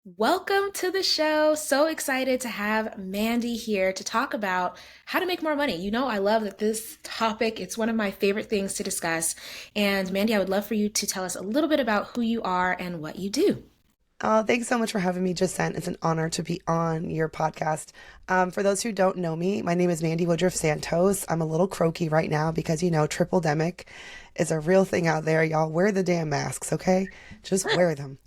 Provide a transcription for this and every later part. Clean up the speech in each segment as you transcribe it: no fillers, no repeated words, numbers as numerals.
Welcome to the show. So excited to have Mandi here to talk about how to make more money. You know, I love that this topic, it's one of my favorite things to discuss. And Mandi, I would love for you to tell us a little bit about who you are and what you do. Thanks so much for having me, Jacent. It's an honor to be on your podcast. For those who don't know me, my name is Mandi Woodruff Santos. I'm a little croaky right now because, triple demic is a real thing out there. Y'all wear the damn masks, okay? Just wear them.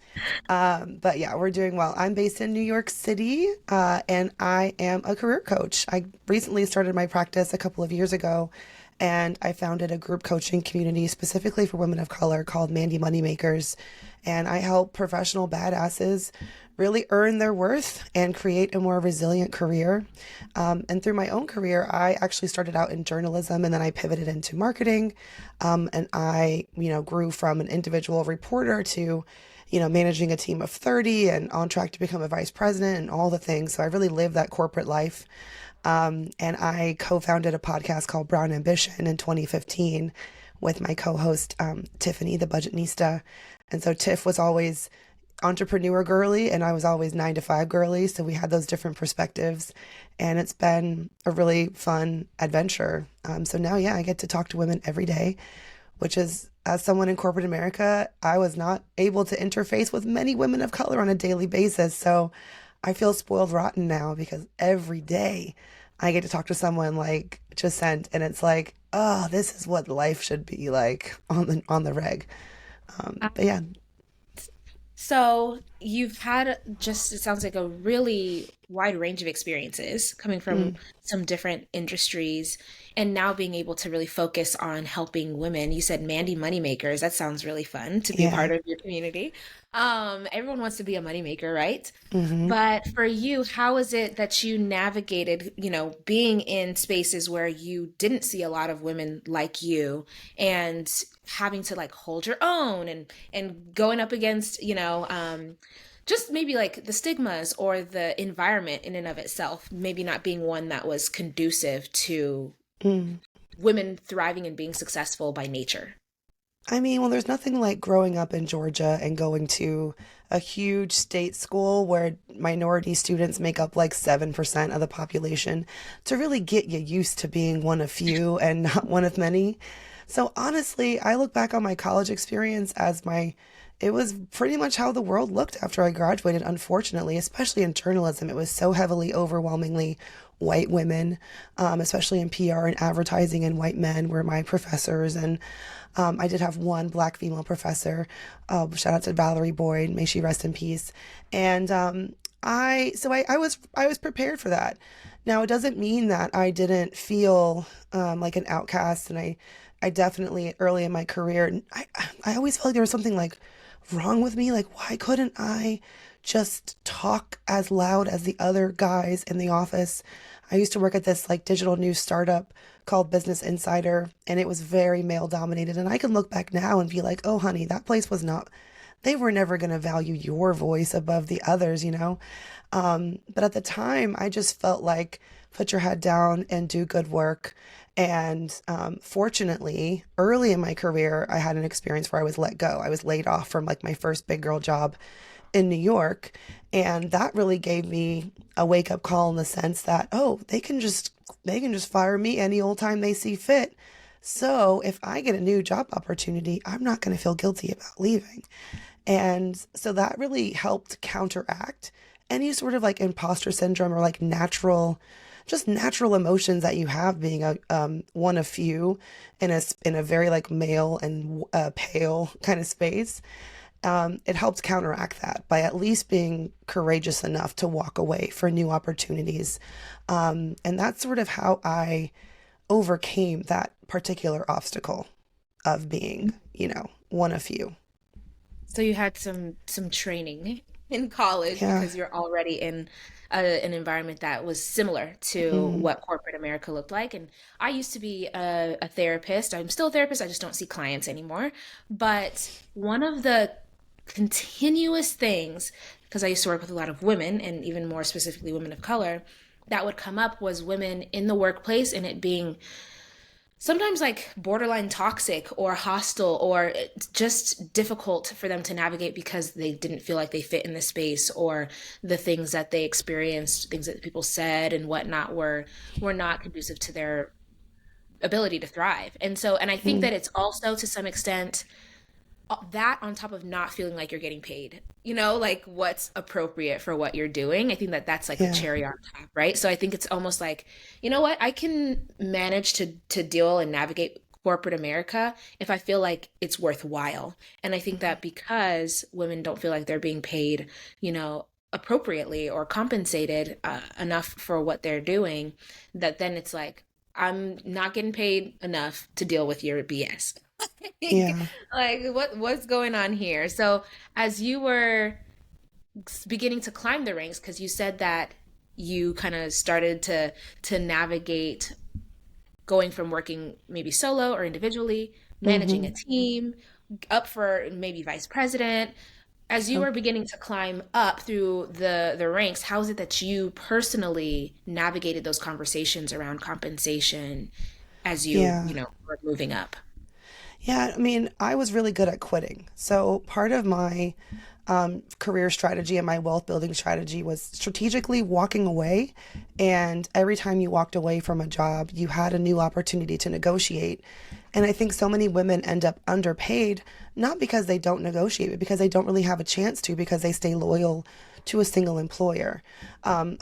But yeah, we're doing well. I'm based in New York City, and I am a career coach. I recently started my practice a couple of years ago, and I founded a group coaching community specifically for women of color called MandiMoney Makers. And I help professional badasses really earn their worth and create a more resilient career. And through my own career, I actually started out in journalism and then I pivoted into marketing. And I, grew from an individual reporter to managing a team of 30 and on track to become a vice president and all the things. So I really lived that corporate life. And I co-founded a podcast called Brown Ambition in 2015 with my co-host, Tiffany, the Budgetnista. And so Tiff was always entrepreneur girly and I was always 9 to 5 girly. So we had those different perspectives and it's been a really fun adventure. So now, yeah, I get to talk to women every day, which is, as someone in corporate America, I was not able to interface with many women of color on a daily basis. So I feel spoiled rotten now because every day I get to talk to someone like Jacent and it's like, oh, this is what life should be like on the reg. But yeah. So you've had just, it sounds like a really wide range of experiences coming from Mm, some different industries and now being able to really focus on helping women. You said Mandy Money Makers. That sounds really fun to be a yeah. part of your community. Everyone wants to be a money maker, right? hmm But for you, how is it that you navigated, being in spaces where you didn't see a lot of women like you and having to like hold your own and going up against, just maybe like the stigmas or the environment in and of itself, maybe not being one that was conducive to mm. women thriving and being successful by nature. I mean, well, there's nothing like growing up in Georgia and going to a huge state school where minority students make up like 7% of the population to really get you used to being one of few and not one of many. So honestly, I look back on my college experience as it was pretty much how the world looked after I graduated, unfortunately, especially in journalism. It was so heavily, overwhelmingly white women, especially in PR and advertising, and white men were my professors. And I did have one black female professor. Shout out to Valerie Boyd, may she rest in peace. And I was prepared for that. Now it doesn't mean that I didn't feel like an outcast, and I definitely early in my career, I always felt like there was something like wrong with me. Like, why couldn't I just talk as loud as the other guys in the office? I used to work at this like digital news startup called Business Insider, and it was very male dominated. And I can look back now and be like, oh, honey, that place was not, they were never going to value your voice above the others. But at the time, I just felt like put your head down and do good work. And fortunately, early in my career, I had an experience where I was let go. I was laid off from like my first big girl job in New York. And that really gave me a wake up call in the sense that, oh, they can just fire me any old time they see fit. So if I get a new job opportunity, I'm not going to feel guilty about leaving. And so that really helped counteract any sort of like imposter syndrome or like just natural emotions that you have being a one of few in a very like male and pale kind of space. It helps counteract that by at least being courageous enough to walk away for new opportunities. And that's sort of how I overcame that particular obstacle of being, one of few. So you had some training in college Yeah. because you're already in an environment that was similar to Mm, what corporate America looked like. And I used to be a therapist. I'm still a therapist. I just don't see clients anymore. But one of the continuous things, because I used to work with a lot of women and even more specifically women of color, that would come up was women in the workplace and it being sometimes like borderline toxic or hostile, or it's just difficult for them to navigate because they didn't feel like they fit in the space, or the things that they experienced, things that people said and whatnot were not conducive to their ability to thrive. And I think Mm, that it's also to some extent that on top of not feeling like you're getting paid, like what's appropriate for what you're doing. I think that that's like the yeah, cherry on top, right? So I think it's almost like, you know what, I can manage to deal and navigate corporate America if I feel like it's worthwhile. And I think that because women don't feel like they're being paid, appropriately or compensated enough for what they're doing, that then it's like, I'm not getting paid enough to deal with your BS. yeah. Like what's going on here? So as you were beginning to climb the ranks, because you said that you kind of started to navigate going from working maybe solo or individually, managing Hmm. a team, up for maybe vice president. As you Yep. were beginning to climb up through the ranks, how is it that you personally navigated those conversations around compensation as you, Yeah. were moving up? Yeah, I mean, I was really good at quitting. So part of my career strategy and my wealth building strategy was strategically walking away. And every time you walked away from a job, you had a new opportunity to negotiate. And I think so many women end up underpaid, not because they don't negotiate, but because they don't really have a chance to, because they stay loyal to a single employer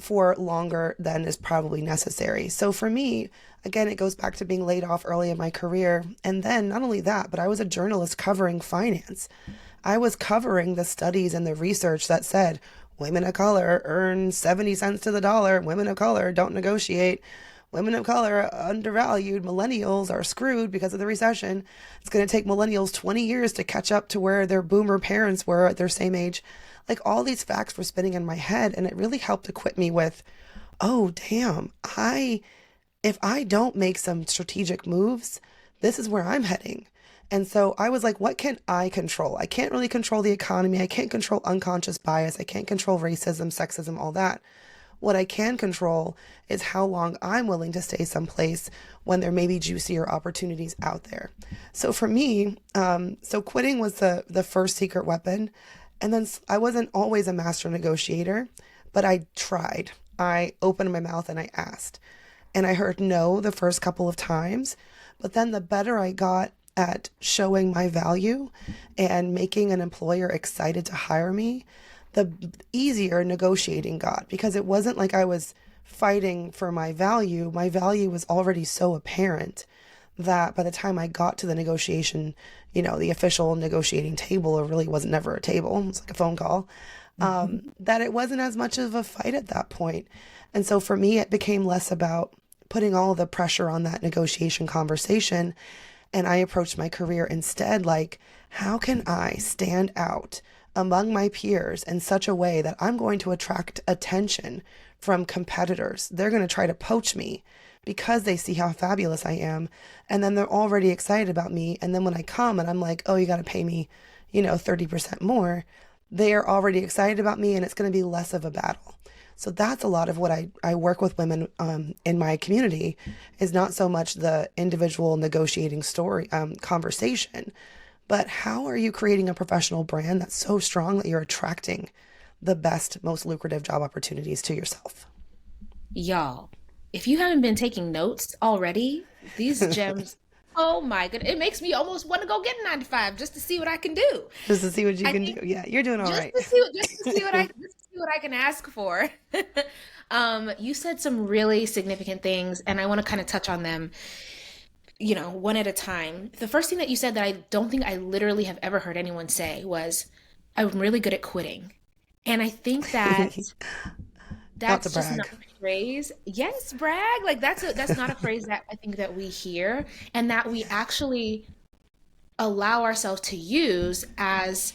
for longer than is probably necessary. So for me, again, it goes back to being laid off early in my career. And then not only that, but I was a journalist covering finance. I was covering the studies and the research that said women of color earn 70 cents to the dollar, women of color don't negotiate, women of color are undervalued, millennials are screwed because of the recession. It's going to take millennials 20 years to catch up to where their boomer parents were at their same age. Like all these facts were spinning in my head, and it really helped equip me with, oh, damn, if I don't make some strategic moves, this is where I'm heading. And so I was like, what can I control? I can't really control the economy. I can't control unconscious bias. I can't control racism, sexism, all that. What I can control is how long I'm willing to stay someplace when there may be juicier opportunities out there. So for me, so quitting was the first secret weapon. And then I wasn't always a master negotiator, but I tried. I opened my mouth and I asked. And I heard no the first couple of times. But then the better I got at showing my value and making an employer excited to hire me, the easier negotiating got, because it wasn't like I was fighting for my value. My value was already so apparent that by the time I got to the negotiation, the official negotiating table, or really wasn't never a table, it was like a phone call, that it wasn't as much of a fight at that point. And so for me, it became less about putting all the pressure on that negotiation conversation. And I approached my career instead like, how can I stand out among my peers in such a way that I'm going to attract attention from competitors? They're going to try to poach me because they see how fabulous I am. And then they're already excited about me. And then when I come and I'm like, oh, you got to pay me, 30% more, they are already excited about me, and it's going to be less of a battle. So that's a lot of what I work with women in my community, is not so much the individual negotiating story conversation, but how are you creating a professional brand that's so strong that you're attracting the best, most lucrative job opportunities to yourself? Y'all, if you haven't been taking notes already, these gems, oh my goodness, it makes me almost want to go get a 9 to 5 just to see what I can do. Just to see what you I can do. think Yeah, you're doing all right. just to see what I can ask for. You said some really significant things, and I want to kind of touch on them, one at a time. The first thing that you said that I don't think I literally have ever heard anyone say was, I'm really good at quitting. And I think that Not to that's just not brag. a phrase. Yes, brag. Like that's not a phrase that I think that we hear, and that we actually allow ourselves to use as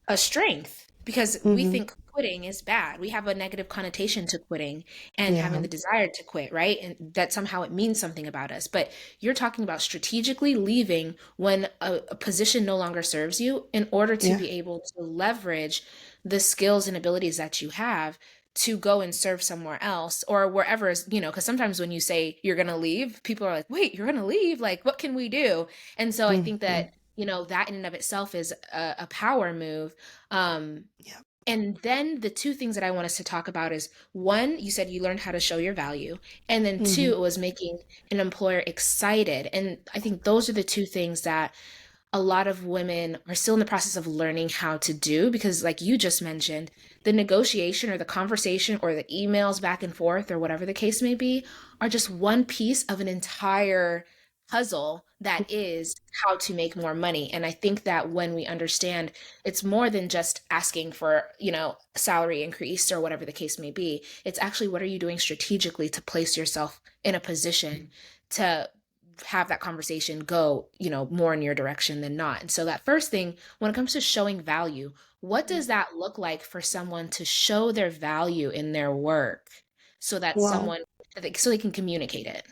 a strength, because we Hmm. think quitting is bad. We have a negative connotation to quitting and having Yeah, the desire to quit, right? And that somehow it means something about us. But you're talking about strategically leaving when a position no longer serves you in order to yeah, be able to leverage the skills and abilities that you have to go and serve somewhere else or wherever is, because sometimes when you say you're going to leave, people are like, wait, you're going to leave? Like, what can we do? And so I think Hmm. that, that in and of itself is a power move. Um, Yeah. and then the two things that I want us to talk about is one, you said you learned how to show your value. And then two, Hmm. it was making an employer excited. And I think those are the two things that a lot of women are still in the process of learning how to do because, like you just mentioned, the negotiation or the conversation or the emails back and forth or whatever the case may be are just one piece of an entire puzzle that is how to make more money. And I think that when we understand it's more than just asking for, salary increase or whatever the case may be, it's actually what are you doing strategically to place yourself in a position to have that conversation go, more in your direction than not. And so that first thing, when it comes to showing value, what does that look like for someone to show their value in their work so that Well, so they can communicate it?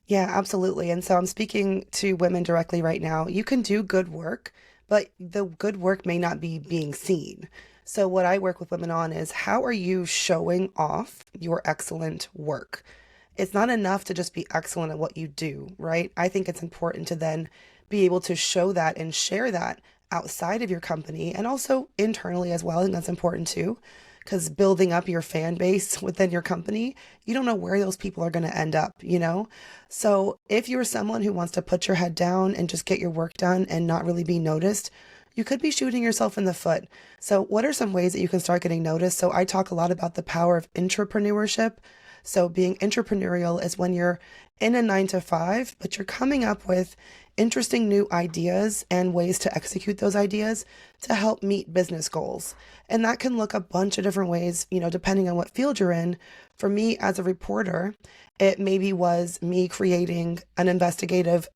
yeah, absolutely. And so I'm speaking to women directly right now. You can do good work, but the good work may not be being seen. So what I work with women on is how are you showing off your excellent work? It's not enough to just be excellent at what you do, right? I think it's important to then be able to show that and share that outside of your company and also internally as well. And that's important too, because building up your fan base within your company, you don't know where those people are going to end up, you know? So if you're someone who wants to put your head down and just get your work done and not really be noticed, you could be shooting yourself in the foot. So, what are some ways that you can start getting noticed? So, I talk a lot about the power of entrepreneurship. So, being entrepreneurial is when you're in a 9 to 5, but you're coming up with interesting new ideas and ways to execute those ideas to help meet business goals. And that can look a bunch of different ways, depending on what field you're in. For me as a reporter, it maybe was me creating an investigative,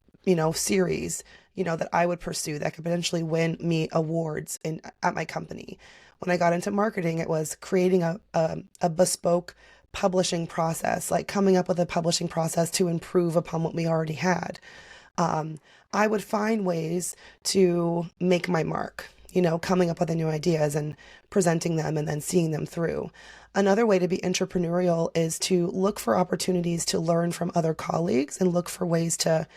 series, that I would pursue that could potentially win me awards at my company. When I got into marketing, it was creating a bespoke publishing process, like coming up with a publishing process to improve upon what we already had. um, I would find ways to make my mark, coming up with the new ideas and presenting them and then seeing them through. Another way to be entrepreneurial is to look for opportunities to learn from other colleagues and look for ways to,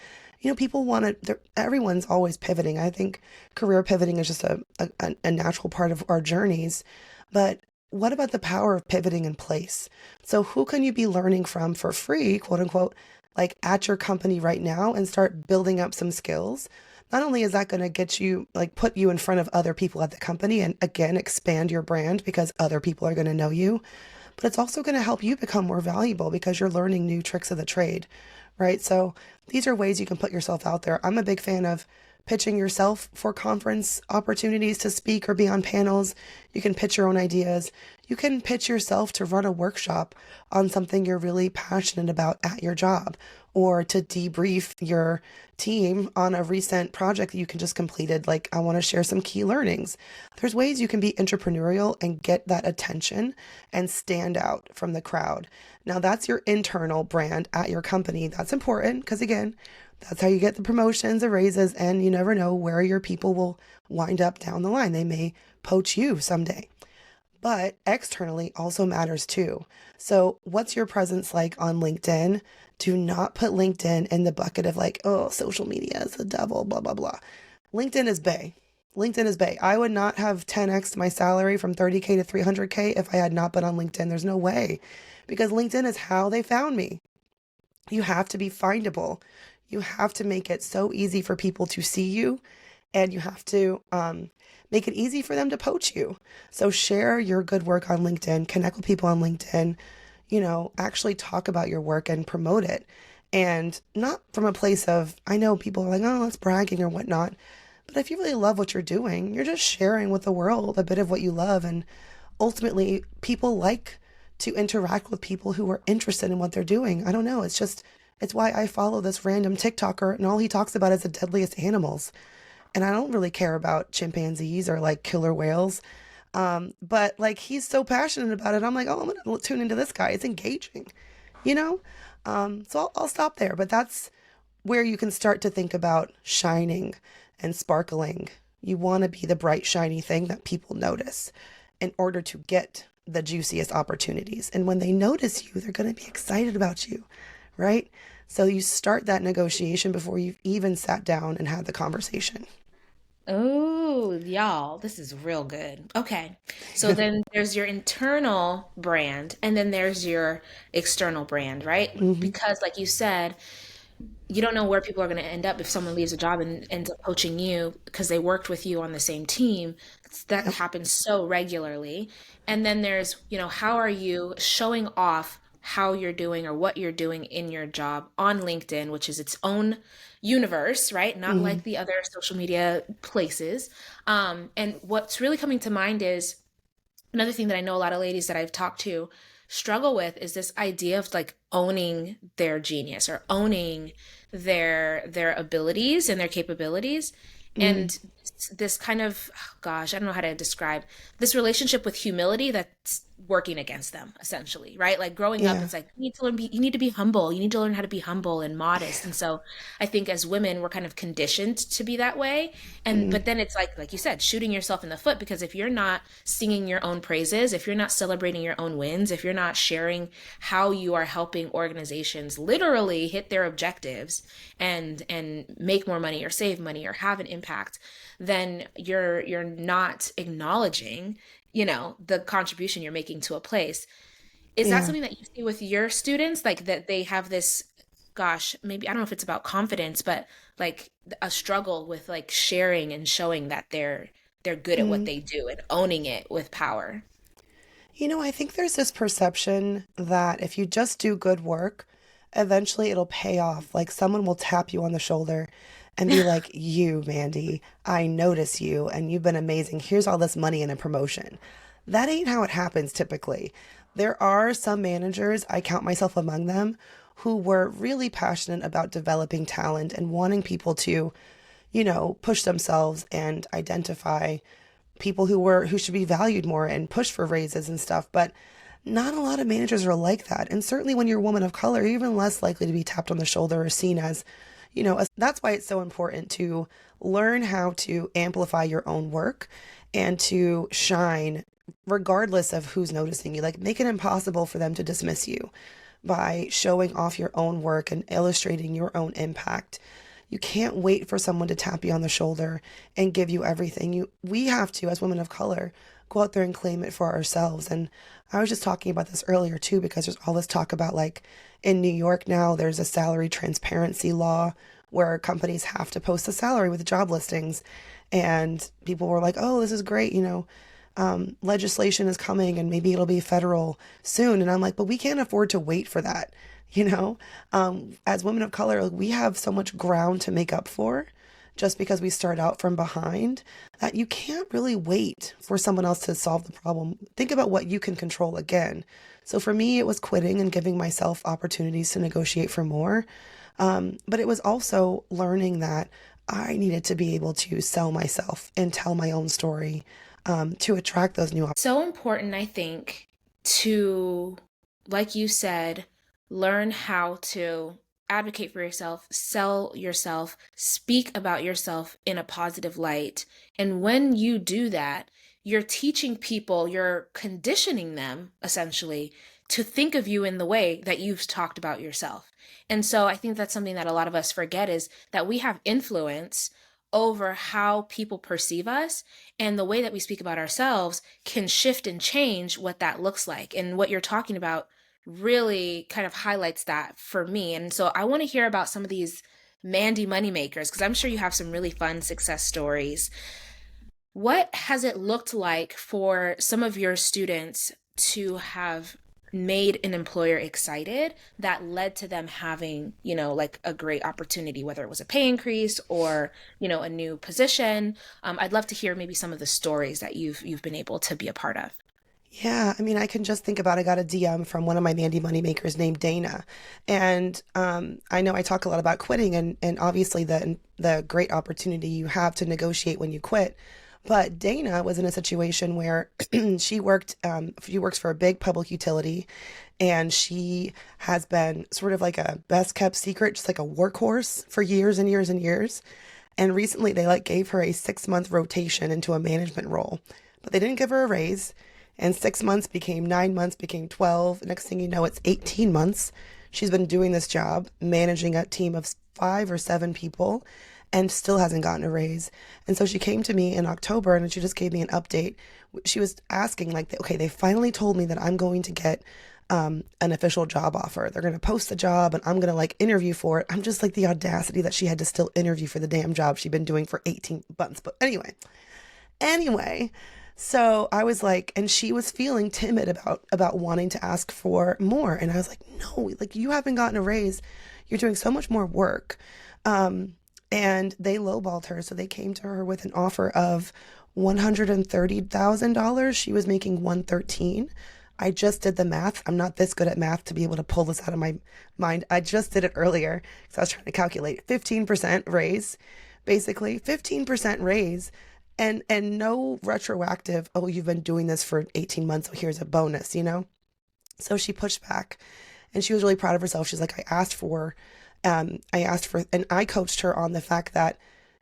people want to, everyone's always pivoting. I think career pivoting is just a natural part of our journeys. But what about the power of pivoting in place? So, who can you be learning from for free, quote unquote, like at your company right now and start building up some skills? Not only is that going to get you, like, put you in front of other people at the company and again expand your brand because other people are going to know you, but it's also going to help you become more valuable because you're learning new tricks of the trade, right? So these are ways you can put yourself out there. I'm a big fan of pitching yourself for conference opportunities to speak or be on panels. You can pitch your own ideas. You can pitch yourself to run a workshop on something you're really passionate about at your job, or to debrief your team on a recent project that you can just completed. Like, I want to share some key learnings. There's ways you can be entrepreneurial and get that attention and stand out from the crowd. Now, that's your internal brand at your company. That's important because, again, that's how you get the promotions, the raises, and you never know where your people will wind up down the line. They may poach you someday. But externally also matters too. So, what's your presence like on LinkedIn? Do not put LinkedIn in the bucket of like, oh, social media is the devil, blah, blah, blah. LinkedIn is bay. LinkedIn is bay. I would not have 10x my salary from 30K to 300K if I had not been on LinkedIn. There's no way, because LinkedIn is how they found me. You have to be findable. You have to make it so easy for people to see you, and you have to make it easy for them to poach you. So share your good work on LinkedIn, connect with people on LinkedIn, actually talk about your work and promote it. And not from a place of, I know people are like, oh, that's bragging or whatnot. But if you really love what you're doing, you're just sharing with the world a bit of what you love. And ultimately, people like to interact with people who are interested in what they're doing. I don't know. It's why I follow this random TikToker and all he talks about is the deadliest animals. And I don't really care about chimpanzees or like killer whales. But like he's so passionate about it. I'm like, oh, I'm going to tune into this guy. It's engaging, you know? So I'll stop there. But that's where you can start to think about shining and sparkling. You want to be the bright, shiny thing that people notice in order to get the juiciest opportunities. And when they notice you, they're going to be excited about you, right? So you start that negotiation before you've even sat down and had the conversation. Oh, y'all, this is real good. Okay. So then there's your internal brand and then there's your external brand, right? Hmm. Because like you said, you don't know where people are going to end up if someone leaves a job and ends up poaching you because they worked with you on the same team. That Yep. happens so regularly. And then there's, how are you showing off how you're doing or what you're doing in your job on LinkedIn, which is its own universe, right? Not Hmm. like the other social media places. And what's really coming to mind is another thing that I know a lot of ladies that I've talked to struggle with is this idea of like owning their genius or owning their abilities and their capabilities. Hmm. And this kind of, gosh, I don't know how to describe this relationship with humility that's working against them essentially, right? Like growing up, Yeah. it's like you need to be humble. You need to learn how to be humble and modest. And so I think as women, we're kind of conditioned to be that way. And Hmm. but then it's like you said, shooting yourself in the foot because if you're not singing your own praises, if you're not celebrating your own wins, if you're not sharing how you are helping organizations literally hit their objectives and make more money or save money or have an impact, then you're not acknowledging, the contribution you're making to a place. Is that Yeah. something that you see with your students, like that they have this, gosh, maybe I don't know if it's about confidence, but like a struggle with like sharing and showing that they're good at what Hmm. they do and owning it with power. I think there's this perception that if you just do good work, eventually it'll pay off. Like someone will tap you on the shoulder and be like, "You, Mandi, I notice you and you've been amazing. Here's all this money and a promotion." That ain't how it happens typically. There are some managers, I count myself among them, who were really passionate about developing talent and wanting people to, push themselves and identify people who should be valued more and push for raises and stuff. But not a lot of managers are like that. And certainly when you're a woman of color, you're even less likely to be tapped on the shoulder or seen as, that's why it's so important to learn how to amplify your own work and to shine regardless of who's noticing you. Like make it impossible for them to dismiss you by showing off your own work and illustrating your own impact. You can't wait for someone to tap you on the shoulder and give you everything. We have to, as women of color, go out there and claim it for ourselves. And I was just talking about this earlier too, because there's all this talk about like in New York now, there's a salary transparency law where companies have to post a salary with job listings. And people were like, oh, this is great, legislation is coming and maybe it'll be federal soon. And I'm like, but we can't afford to wait for that. As women of color, like, we have so much ground to make up for just because we start out from behind that you can't really wait for someone else to solve the problem. Think about what you can control again. So for me, it was quitting and giving myself opportunities to negotiate for more. But it was also learning that I needed to be able to sell myself and tell my own story to attract those new So important, I think, to, like you said, learn how to advocate for yourself, sell yourself, speak about yourself in a positive light. And when you do that, you're teaching people, you're conditioning them essentially to think of you in the way that you've talked about yourself. And so I think that's something that a lot of us forget is that we have influence over how people perceive us, and the way that we speak about ourselves can shift and change what that looks like. And what you're talking about really kind of highlights that for me. And so I want to hear about some of these MandiMoney Makers because I'm sure you have some really fun success stories. What has it looked like for some of your students to have made an employer excited that led to them having, like a great opportunity, whether it was a pay increase or, a new position? I'd love to hear maybe some of the stories that you've been able to be a part of. Yeah, I mean, I can just think about I got a DM from one of my Mandy Money Makers named Dana. And I know I talk a lot about quitting and obviously the great opportunity you have to negotiate when you quit. But Dana was in a situation where she works for a big public utility and she has been sort of like a best kept secret, just like a workhorse for years and years and years. And recently they like gave her a 6-month rotation into a management role, but they didn't give her a raise. And 6 months became 9 months, became 12. Next thing you know, it's 18 months. She's been doing this job, managing a team of 5 or 7 people, and still hasn't gotten a raise. And so she came to me in October and she just gave me an update. She was asking, like, okay, they finally told me that I'm going to get an official job offer. They're going to post the job and I'm going to like interview for it. I'm just like, the audacity that she had to still interview for the damn job she'd been doing for 18 months. But anyway, so I was like, and she was feeling timid about wanting to ask for more. And I was like, no, like, you haven't gotten a raise. You're doing so much more work. And they lowballed her. So they came to her with an offer of $130,000. She was making 113. I just did the math. I'm not this good at math to be able to pull this out of my mind. I just did it earlier because I was trying to calculate 15% raise, basically 15% raise, and no retroactive. Oh, you've been doing this for 18 months, so here's a bonus, you know? So she pushed back, and she was really proud of herself. She's like, and I coached her on the fact that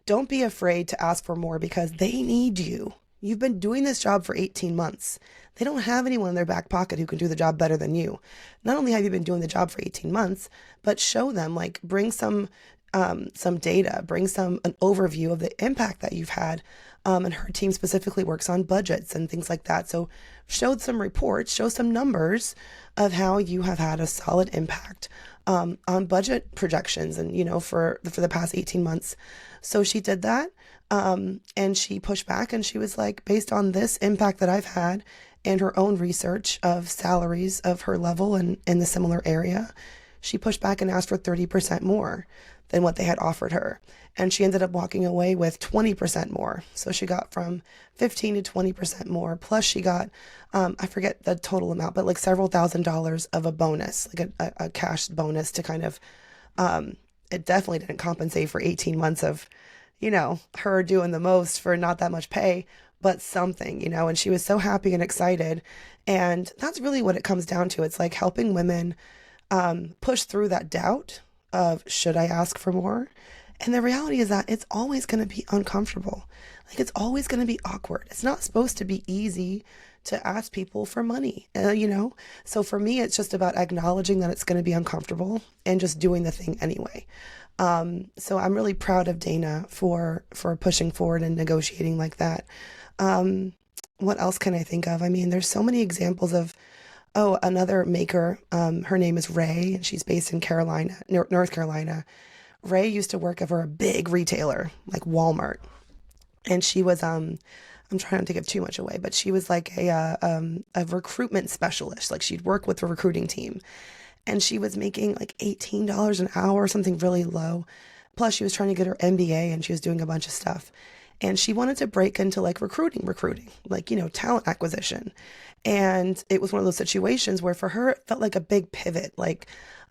don't be afraid to ask for more because they need you. You've been doing this job for 18 months. They don't have anyone in their back pocket who can do the job better than you. Not only have you been doing the job for 18 months, but show them, like, bring some data, bring an overview of the impact that you've had. And her team specifically works on budgets and things like that. So show some reports, show some numbers of how you have had a solid impact on budget projections and, you know, for the past 18 months. So she did that. And she pushed back and she was like, based on this impact that I've had and her own research of salaries of her level and in the similar area, she pushed back and asked for 30% more than what they had offered her. And she ended up walking away with 20% more. So she got from 15 to 20% more. Plus she got, I forget the total amount, but like several $1,000s of a bonus, like a cash bonus to kind of, it definitely didn't compensate for 18 months of, you know, her doing the most for not that much pay, but something, you know, and she was so happy and excited. And that's really what it comes down to. It's like helping women push through that doubt of, should I ask for more? And the reality is that it's always going to be uncomfortable. Like, it's always going to be awkward. It's not supposed to be easy to ask people for money, you know? So for me, it's just about acknowledging that it's going to be uncomfortable and just doing the thing anyway. So I'm really proud of Dana for pushing forward and negotiating like that. What else can I think of? I mean, there's so many examples of, oh, another maker, her name is Ray, and she's based in North Carolina. Ray used to work for a big retailer like Walmart. And she was, I'm trying not to give too much away, but she was like a recruitment specialist. Like, she'd work with the recruiting team. And she was making like $18 an hour, something really low. Plus, she was trying to get her MBA and she was doing a bunch of stuff. And she wanted to break into like recruiting, like, you know, talent acquisition. And it was one of those situations where for her, it felt like a big pivot, like,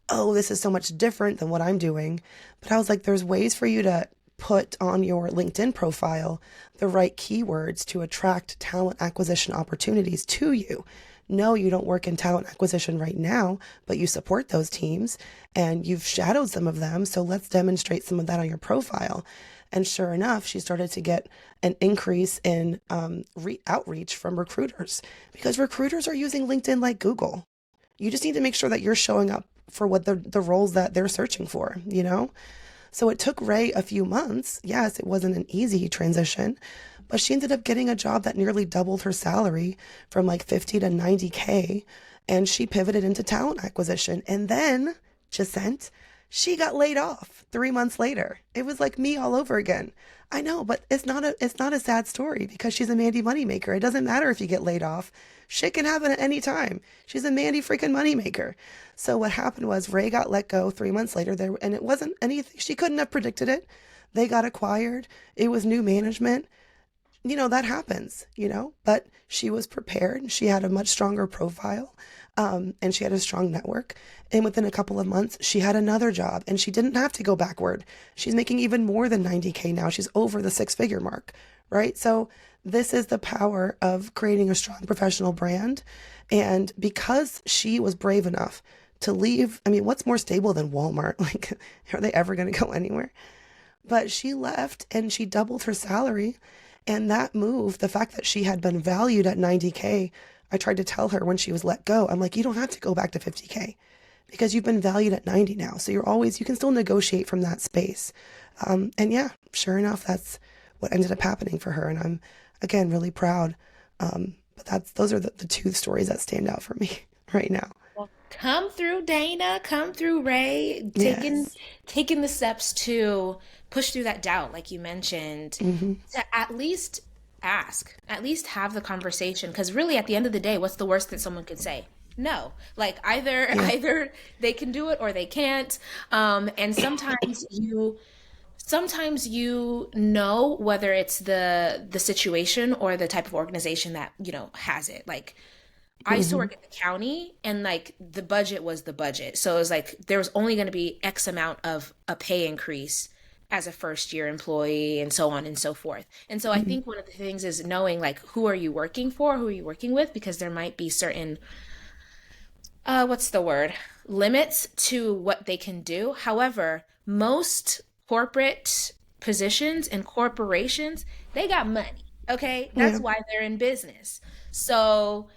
oh, this is so much different than what I'm doing. But I was like, there's ways for you to put on your LinkedIn profile the right keywords to attract talent acquisition opportunities to you. No, you don't work in talent acquisition right now, but you support those teams and you've shadowed some of them. So let's demonstrate some of that on your profile. And sure enough, she started to get an increase in outreach from recruiters, because recruiters are using LinkedIn like Google. You just need to make sure that you're showing up for what the roles that they're searching for, you know? So it took Ray a few months. Yes, it wasn't an easy transition, but she ended up getting a job that nearly doubled her salary from like 50 to 90K. And she pivoted into talent acquisition. And then, Jacent, she got laid off 3 months later. It was like me all over again. I know, but it's not a sad story because she's a MandiMoney Maker. It doesn't matter if you get laid off. Shit can happen at any time. She's a Mandi freaking money maker. So what happened was Ray got let go 3 months later there, and it wasn't anything. She couldn't have predicted it. They got acquired. It was new management. You know, that happens, you know, but she was prepared. She had a much stronger profile, and she had a strong network. And within a couple of months, she had another job and she didn't have to go backward. She's making even more than 90K now. She's over the 6-figure mark, right? So this is the power of creating a strong professional brand. And because she was brave enough to leave, I mean, what's more stable than Walmart? Like, are they ever going to go anywhere? But she left and she doubled her salary. And that move, the fact that she had been valued at 90K, I tried to tell her when she was let go, I'm like, you don't have to go back to 50K because you've been valued at 90 now. So you can still negotiate from that space. And yeah, sure enough, that's what ended up happening for her. And I'm, again, really proud. But those are the two stories that stand out for me right now. Well, come through, Dana. Come through, Ray. Yes. Taking the steps to push through that doubt, like you mentioned, Hmm. to at least ask, at least have the conversation. Because really, at the end of the day, what's the worst that someone could say? No. Like either Yeah. either they can do it or they can't. And sometimes you know whether it's the situation or the type of organization that has it. Like I used to Hmm. work at the county, and like the budget was the budget. So it was like there was only going to be X amount of a pay increase as a first year employee, and so on and so forth. And so I Hmm. think one of the things is knowing like who are you working for, who are you working with, because there might be certain what's the word? Limits to what they can do. However, most corporate positions and corporations, they got money. Okay? That's Yeah. why they're in business. So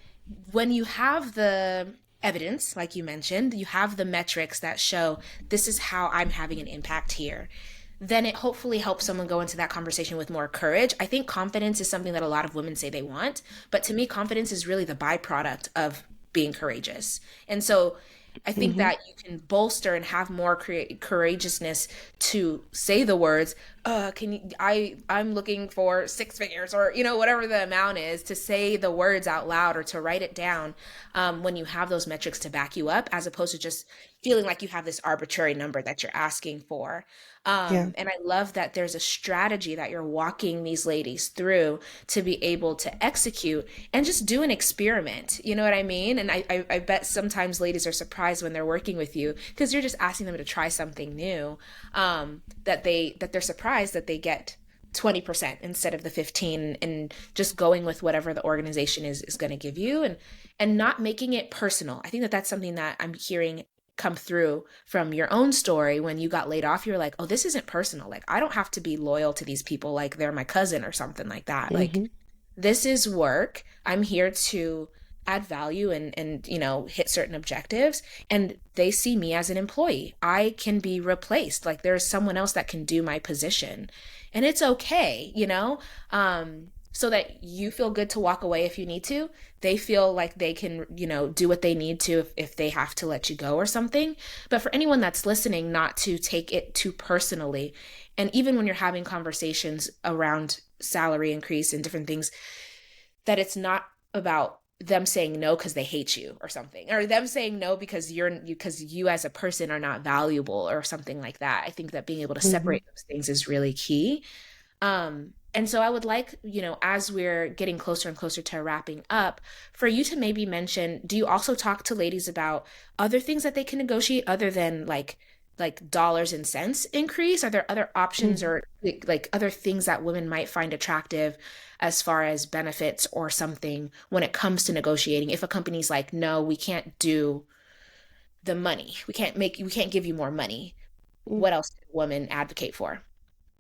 when you have the evidence, like you mentioned, you have the metrics that show this is how I'm having an impact here, then it hopefully helps someone go into that conversation with more courage. I think confidence is something that a lot of women say they want, but to me, confidence is really the byproduct of being courageous. And so I think Hmm. that you can bolster and have more courageousness to say the words, can you, I'm looking for six figures, or, whatever the amount is, to say the words out loud or to write it down, when you have those metrics to back you up, as opposed to just feeling like you have this arbitrary number that you're asking for. Yeah. And I love that there's a strategy that you're walking these ladies through to be able to execute and just do an experiment. You know what I mean? And I bet sometimes ladies are surprised when they're working with you because you're just asking them to try something new. That they're surprised that they get 20% instead of the 15, and just going with whatever the organization is going to give you, and not making it personal. I think that that's something that I'm hearing come through from your own story. When you got laid off, you're like, oh, this isn't personal. Like, I don't have to be loyal to these people like they're my cousin or something like that. Like, Hmm. this is work. I'm here to add value and hit certain objectives, and they see me as an employee. I can be replaced. Like, there's someone else that can do my position, and it's okay, so that you feel good to walk away if you need to. They feel like they can, do what they need to if they have to let you go or something. But for anyone that's listening, not to take it too personally. And even when you're having conversations around salary increase and different things, that it's not about them saying no because they hate you or something, or them saying no because you as a person are not valuable or something like that. I think that being able to Hmm. separate those things is really key. And so I would like, as we're getting closer and closer to wrapping up, for you to maybe mention, do you also talk to ladies about other things that they can negotiate other than like dollars and cents increase? Are there other options Hmm. or like other things that women might find attractive as far as benefits or something when it comes to negotiating? If a company's like, no, we can't do the money, we can't give you more money. What else can women advocate for?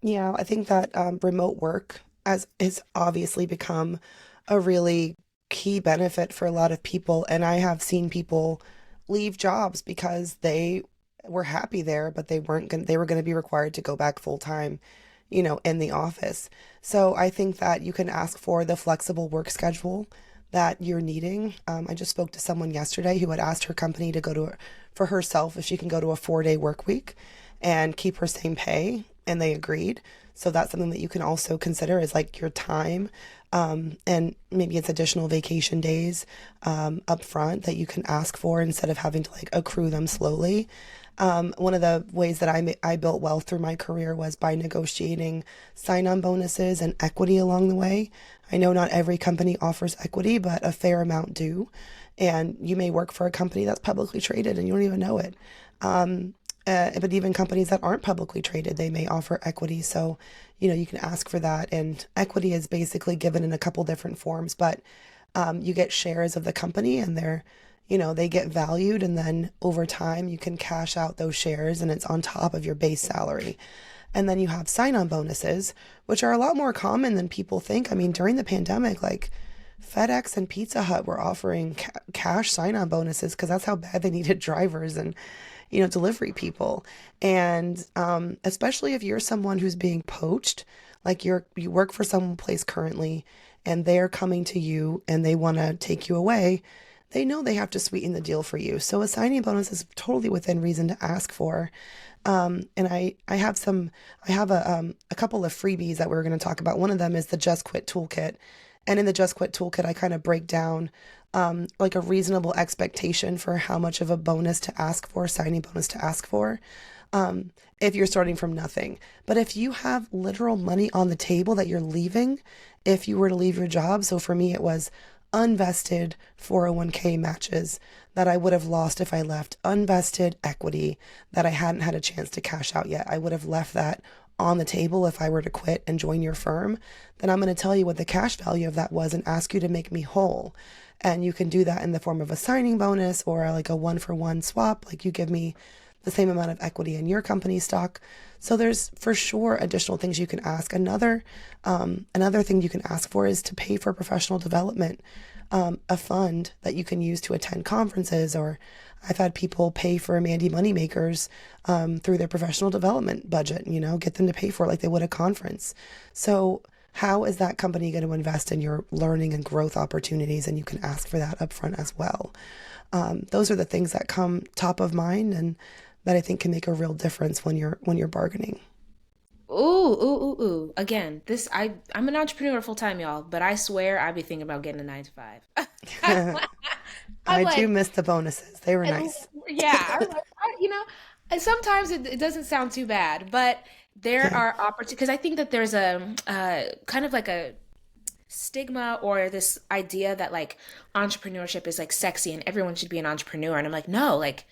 Yeah, I think that remote work as has obviously become a really key benefit for a lot of people. And I have seen people leave jobs because they were happy there, but they were going to be required to go back full time, in the office. So I think that you can ask for the flexible work schedule that you're needing. I just spoke to someone yesterday who had asked her company to for herself if she can go to a 4-day work week and keep her same pay, and they agreed. So that's something that you can also consider is like your time, and maybe it's additional vacation days up front that you can ask for instead of having to like accrue them slowly. One of the ways that I built wealth through my career was by negotiating sign-on bonuses and equity along the way. I know not every company offers equity, but a fair amount do. And you may work for a company that's publicly traded and you don't even know it. But even companies that aren't publicly traded, they may offer equity. So, you can ask for that. And equity is basically given in a couple different forms, but you get shares of the company and they get valued. And then over time, you can cash out those shares and it's on top of your base salary. And then you have sign on bonuses, which are a lot more common than people think. I mean, during the pandemic, like FedEx and Pizza Hut were offering cash sign-on bonuses because that's how bad they needed drivers and, delivery people. And especially if you're someone who's being poached, like you work for some place currently and they're coming to you and they want to take you away, they know they have to sweeten the deal for you. So a signing bonus is totally within reason to ask for. And I have a couple of freebies that we're going to talk about. One of them is the Just Quit Toolkit. And in the Just Quit Toolkit, I kind of break down like a reasonable expectation for how much of a bonus to ask for, signing bonus to ask for, if you're starting from nothing. But if you have literal money on the table that you're leaving, if you were to leave your job, so for me, it was unvested 401k matches that I would have lost if I left, unvested equity that I hadn't had a chance to cash out yet. I would have left that on the table if I were to quit and join your firm. Then I'm going to tell you what the cash value of that was and ask you to make me whole. And you can do that in the form of a signing bonus or like a 1-for-1 swap. Like you give me the same amount of equity in your company stock. So there's for sure additional things you can ask. Another thing you can ask for is to pay for professional development, a fund that you can use to attend conferences, or I've had people pay for MandiMoney Makers through their professional development budget, get them to pay for it like they would a conference. So how is that company going to invest in your learning and growth opportunities? And you can ask for that upfront as well. Those are the things that come top of mind and that I think can make a real difference when you're bargaining. Ooh, ooh, ooh, ooh. Again, I'm an entrepreneur full time, y'all, but I swear I be thinking about getting a 9 to 5. I'm I do like, miss the bonuses. They were nice. yeah, I'm like, and sometimes it doesn't sound too bad, but there Yeah. are opportunities because I think that there's a kind of like a stigma or this idea that like entrepreneurship is like sexy and everyone should be an entrepreneur. And I'm like, no, like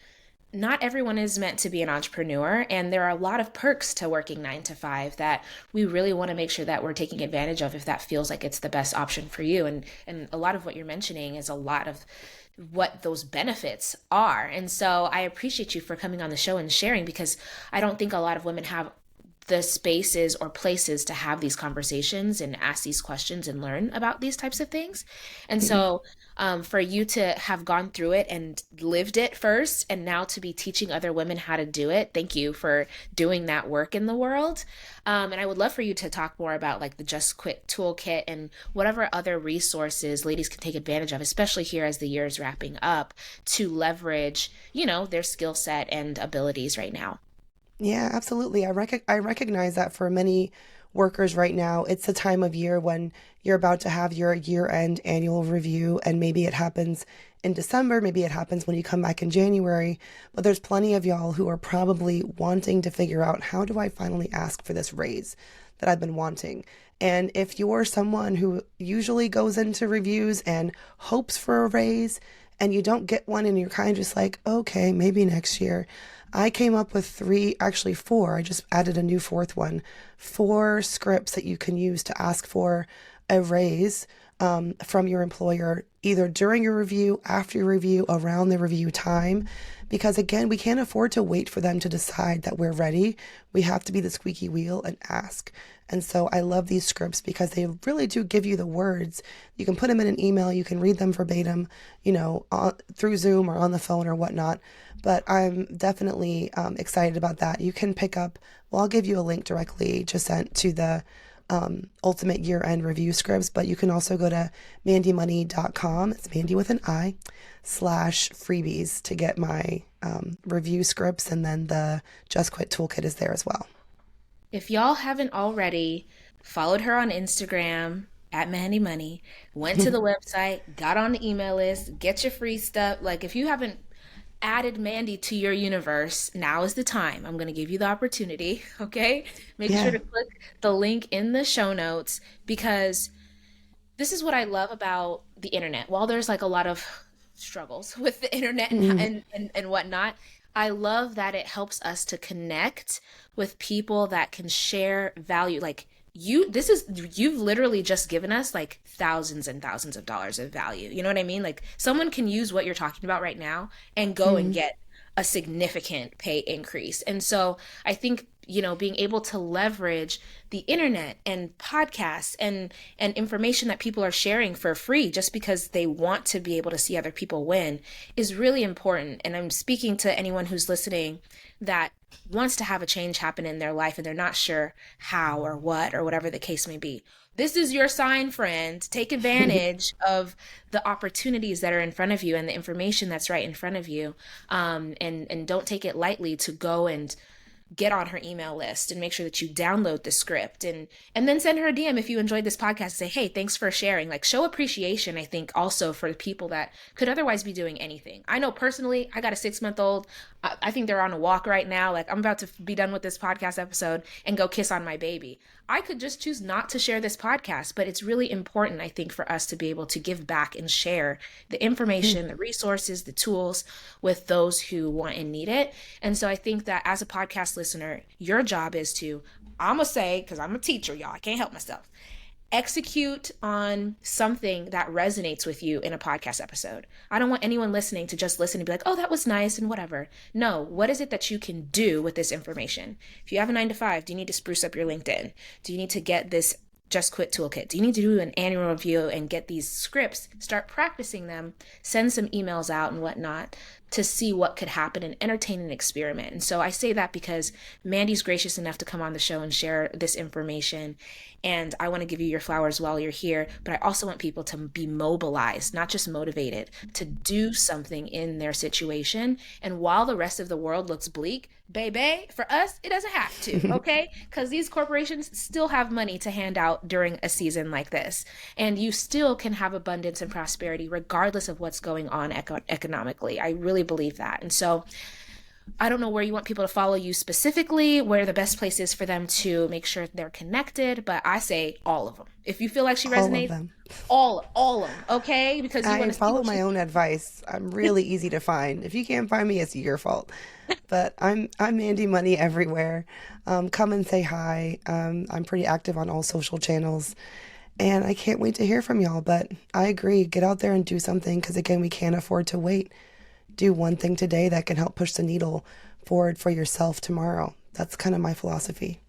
not everyone is meant to be an entrepreneur, and there are a lot of perks to working 9 to 5 that we really want to make sure that we're taking advantage of if that feels like it's the best option for you. And a lot of what you're mentioning is a lot of what those benefits are. And so I appreciate you for coming on the show and sharing, because I don't think a lot of women have the spaces or places to have these conversations and ask these questions and learn about these types of things. And Mhm. so, for you to have gone through it and lived it first, and now to be teaching other women how to do it, thank you for doing that work in the world. And I would love for you to talk more about like the Just Quit Toolkit and whatever other resources ladies can take advantage of, especially here as the year is wrapping up, to leverage, their skill set and abilities right now. Yeah, absolutely. I recognize that for many workers right now, it's the time of year when you're about to have your year-end annual review, and maybe it happens in December, maybe it happens when you come back in January, but there's plenty of y'all who are probably wanting to figure out, how do I finally ask for this raise that I've been wanting? And if you're someone who usually goes into reviews and hopes for a raise and you don't get one and you're kind of just like, okay, maybe next year. I came up with three, actually four. I just added a new fourth one. Four scripts that you can use to ask for a raise from your employer, either during your review, after your review, around the review time. Because again, we can't afford to wait for them to decide that we're ready. We have to be the squeaky wheel and ask. And so I love these scripts because they really do give you the words. You can put them in an email, you can read them verbatim, through Zoom or on the phone or whatnot. But I'm definitely excited about that. You can pick up, well, I'll give you a link directly just sent to the ultimate year-end review scripts, but you can also go to mandimoney.com. It's Mandi with an I /freebies to get my review scripts, and then the Just Quit Toolkit is there as well. If y'all haven't already followed her on Instagram at Mandy Money, went to the website, got on the email list, get your free stuff. Like if you haven't added Mandi to your universe, now is the time. I'm going to give you the opportunity, okay? Make sure Yeah. to click the link in the show notes, because this is what I love about the internet. While there's like a lot of struggles with the internet and Mm, and whatnot, I love that it helps us to connect with people that can share value. Like you've literally just given us like thousands and thousands of dollars of value. You know what I mean? Like someone can use what you're talking about right now and go and mm, get a significant pay increase. And so I think being able to leverage the internet and podcasts and information that people are sharing for free just because they want to be able to see other people win is really important. And I'm speaking to anyone who's listening that wants to have a change happen in their life and they're not sure how or what or whatever the case may be. This is your sign, friend. Take advantage of the opportunities that are in front of you and the information that's right in front of you. And don't take it lightly to go and get on her email list and make sure that you download the script and then send her a DM if you enjoyed this podcast and say, hey, thanks for sharing. Like, show appreciation, I think, also for the people that could otherwise be doing anything. I know personally, I got a 6-month-old. I think they're on a walk right now. Like, I'm about to be done with this podcast episode and go kiss on my baby. I could just choose not to share this podcast, but it's really important, I think, for us to be able to give back and share the information, the resources, the tools with those who want and need it. And so I think that as a podcast listener, your job is to, I'm going to say, because I'm a teacher, y'all, I can't help myself, execute on something that resonates with you in a podcast episode. I don't want anyone listening to just listen and be like, oh, that was nice and whatever. No, what is it that you can do with this information? If you have a 9 to 5, do you need to spruce up your LinkedIn? Do you need to get this Just Quit Toolkit? Do you need to do an annual review and get these scripts, start practicing them, send some emails out and whatnot to see what could happen and entertain an experiment? And so I say that because Mandi's gracious enough to come on the show and share this information. And I want to give you your flowers while you're here, but I also want people to be mobilized, not just motivated, to do something in their situation. And while the rest of the world looks bleak, baby, for us, it doesn't have to, okay? Because these corporations still have money to hand out during a season like this. And you still can have abundance and prosperity regardless of what's going on economically. I really believe that. And so I don't know where you want people to follow you specifically, where the best place is for them to make sure they're connected, but I say all of them. If you feel like she resonates, all of them, okay? Because you want to follow my own advice. I'm really easy to find. If you can't find me, it's your fault. But I'm MandiMoney everywhere. Come and say hi. I'm pretty active on all social channels. And I can't wait to hear from y'all. But I agree. Get out there and do something because, again, we can't afford to wait. Do one thing today that can help push the needle forward for yourself tomorrow. That's kind of my philosophy.